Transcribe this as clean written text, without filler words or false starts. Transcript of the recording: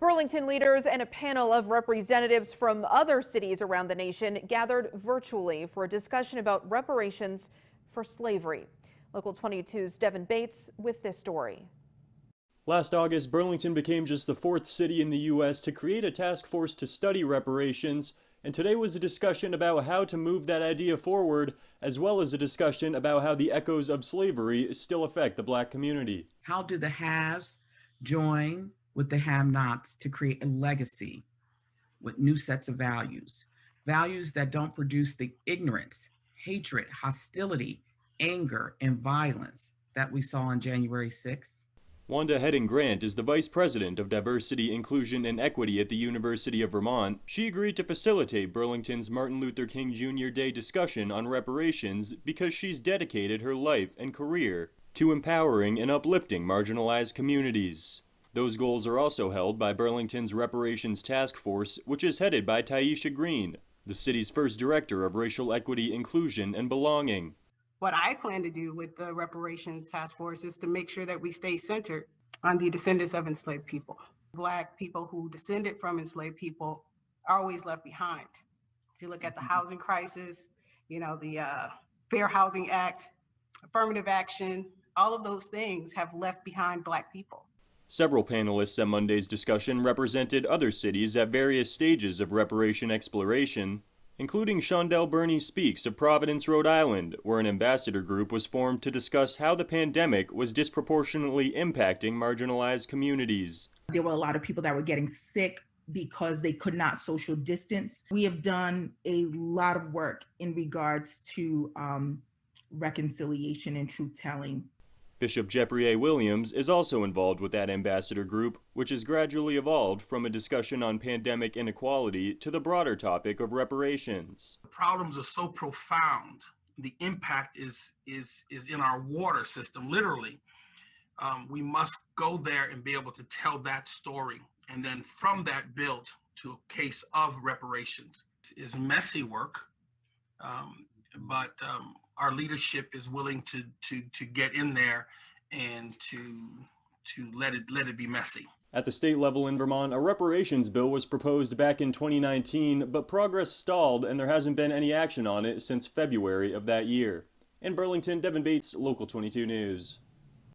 Burlington leaders and a panel of representatives from other cities around the nation gathered virtually for a discussion about reparations for slavery. Local 22's Devin Bates with this story. Last August, Burlington became just the fourth city in the U.S. to create a task force to study reparations, and today was a discussion about how to move that idea forward, as well as a discussion about how the echoes of slavery still affect the Black community. How do the haves join with the have-nots to create a legacy with new sets of values? Values that don't produce the ignorance, hatred, hostility, anger, and violence that we saw on January 6th. Wanda Hedding-Grant is the Vice President of Diversity, Inclusion, and Equity at the University of Vermont. She agreed to facilitate Burlington's Martin Luther King Jr. Day discussion on reparations because she's dedicated her life and career to empowering and uplifting marginalized communities. Those goals are also held by Burlington's Reparations Task Force, which is headed by Taisha Green, the city's first director of racial equity, inclusion, and belonging. What I plan to do with the Reparations Task Force is to make sure that we stay centered on the descendants of enslaved people. Black people who descended from enslaved people are always left behind. If you look at the housing crisis, the Fair Housing Act, affirmative action, all of those things have left behind Black people. Several panelists at Monday's discussion represented other cities at various stages of reparation exploration, including Shondell Burney Speaks of Providence, Rhode Island, where an ambassador group was formed to discuss how the pandemic was disproportionately impacting marginalized communities. There were a lot of people that were getting sick because they could not social distance. We have done a lot of work in regards to reconciliation and truth-telling. Bishop Jeffrey A. Williams is also involved with that ambassador group, which has gradually evolved from a discussion on pandemic inequality to the broader topic of reparations. The problems are so profound. The impact is in our water system, literally. We must go there and be able to tell that story, and then from that build to a case of reparations. It's messy work, but our leadership is willing to get in there and to let it be messy. At the state level in Vermont, a reparations bill was proposed back in 2019, but progress stalled and there hasn't been any action on it since February of that year. In Burlington, Devin Bates, Local 22 News.